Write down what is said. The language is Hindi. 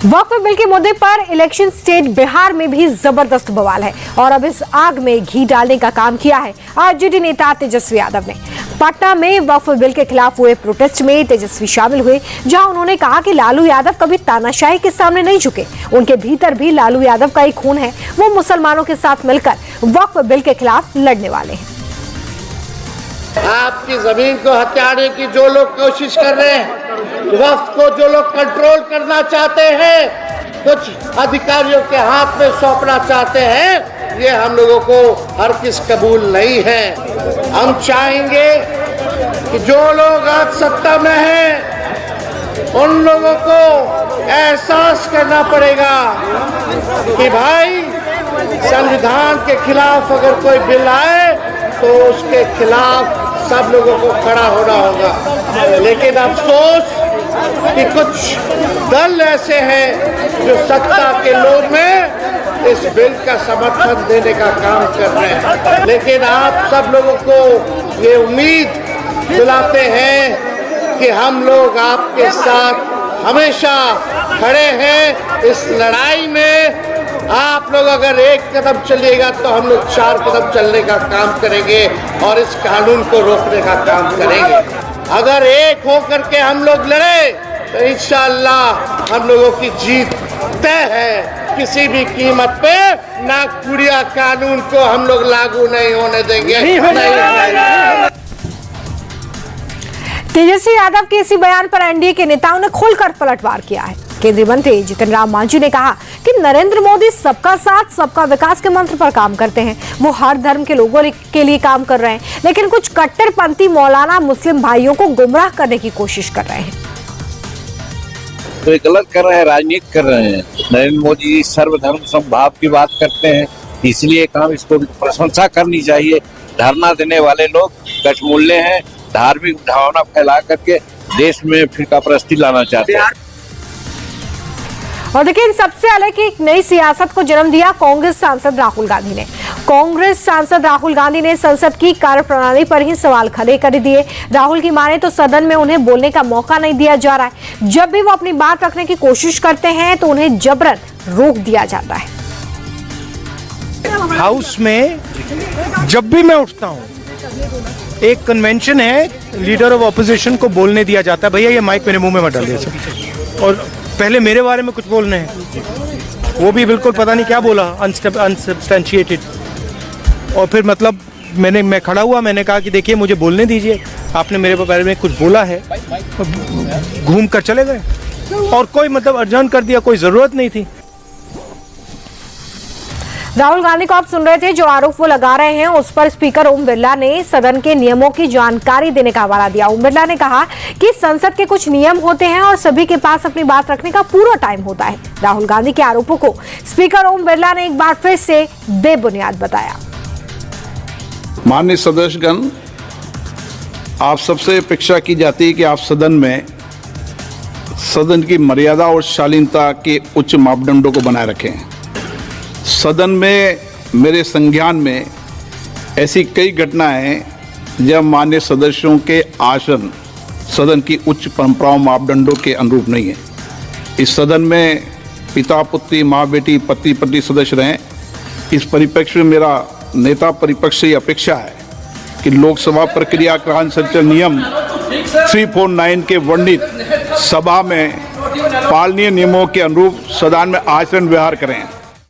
वक्फ बिल के मुद्दे पर इलेक्शन स्टेट बिहार में भी जबरदस्त बवाल है और अब इस आग में घी डालने का काम किया है आरजेडी नेता तेजस्वी यादव ने। पटना में वक्फ बिल के खिलाफ हुए प्रोटेस्ट में तेजस्वी शामिल हुए, जहां उन्होंने कहा कि लालू यादव कभी तानाशाही के सामने नहीं झुके, उनके भीतर भी लालू यादव का ही खून है, वो मुसलमानों के साथ मिलकर वक्फ बिल के खिलाफ लड़ने वाले हैं। आपकी जमीन को हथियाने की जो लोग कोशिश कर रहे हैं, वक्फ को जो लोग कंट्रोल करना चाहते हैं, कुछ अधिकारियों के हाथ में सौंपना चाहते हैं, ये हम लोगों को हर किस कबूल नहीं है। हम चाहेंगे कि जो लोग आज सत्ता में हैं, उन लोगों को एहसास करना पड़ेगा कि भाई संविधान के खिलाफ अगर कोई बिल आए तो उसके खिलाफ सब लोगों को खड़ा होना होगा। लेकिन अफसोस कि कुछ दल ऐसे हैं जो सत्ता के लोभ में इस बिल का समर्थन देने का काम कर रहे हैं। लेकिन आप सब लोगों को ये उम्मीद दिलाते हैं कि हम लोग आपके साथ हमेशा खड़े हैं। इस लड़ाई में आप लोग अगर एक कदम चलिएगा तो हम लोग 4 कदम चलने का काम करेंगे और इस कानून को रोकने का काम करेंगे। अगर एक होकर के हम लोग लड़े तो इंशाअल्लाह हम लोगों की जीत तय है। किसी भी कीमत पे नागपुरिया कानून को हम लोग लागू नहीं होने देंगे। नहीं। तेजस्वी यादव के इसी बयान पर एनडीए के नेताओं ने खुलकर पलटवार किया है। केंद्रीय मंत्री जितिन राम मांझी ने कहा कि नरेंद्र मोदी सबका साथ सबका विकास के मंत्र पर काम करते हैं, वो हर धर्म के लोगों के लिए काम कर रहे हैं, लेकिन कुछ कट्टरपंथी मौलाना मुस्लिम भाइयों को गुमराह करने की कोशिश कर रहे हैं। तो ये गलत कर रहे हैं, राजनीति कर रहे हैं। नरेंद्र मोदी जी सर्वधर्म समभाव की बात करते हैं, इसलिए काम इसको प्रशंसा करनी चाहिए। धरना देने वाले लोग कठमूल्य हैं, धार्मिक भावना फैला करके देश में फिरका परस्ती लाना चाहते हैं। और देखिए, सबसे अलग एक नई सियासत को जन्म दिया कांग्रेस सांसद राहुल गांधी ने। कांग्रेस सांसद राहुल गांधी ने संसद की कार्यप्रणाली पर ही सवाल खड़े कर दिए। राहुल की माने तो सदन में उन्हें बोलने का मौका नहीं दिया जा रहा है। जब भी वो अपनी बात रखने की कोशिश करते हैं तो उन्हें जबरन रोक दिया जाता है। हाउस में जब भी मैं उठता हूँ, एक कन्वेंशन है, लीडर ऑफ ऑपोजिशन को बोलने दिया जाता है। भैया ये माइक मेरे मुंह में मत डालिए सर। और पहले मेरे बारे में कुछ बोलने हैं, वो भी बिल्कुल पता नहीं क्या बोला, अनसब्सटेंशिएटेड। और फिर मतलब मैं खड़ा हुआ, मैंने कहा कि देखिए मुझे बोलने दीजिए, आपने मेरे बारे में कुछ बोला है, घूम कर चले गए और कोई मतलब अर्जन कर दिया, कोई जरूरत नहीं थी। राहुल गांधी को आप सुन रहे थे, जो आरोप वो लगा रहे हैं उस पर स्पीकर ओम बिरला ने सदन के नियमों की जानकारी देने का हवाला दिया। ओम बिरला ने कहा कि संसद के कुछ नियम होते हैं और सभी के पास अपनी बात रखने का पूरा टाइम होता है। राहुल गांधी के आरोपों को स्पीकर ओम बिरला ने एक बार फिर से बेबुनियाद बताया। माननीय सदस्यगण, आप सबसे अपेक्षा की जाती है कि आप सदन में सदन की मर्यादा और शालीनता के उच्च मापदंडों को बनाए रखें। सदन में मेरे संज्ञान में ऐसी कई घटनाएं हैं जब माननीय सदस्यों के आसन सदन की उच्च परंपराओं मापदंडों के अनुरूप नहीं है। इस सदन में पिता पुत्री, माँ बेटी, पति पत्नी सदस्य रहें। इस परिप्रेक्ष्य में मेरा नेता परिपक्ष से अपेक्षा है कि लोकसभा प्रक्रिया का संचालन नियम 349 के वर्णित सभा में पालनीय नियमों के अनुरूप सदन में आचरण व्यवहार करें।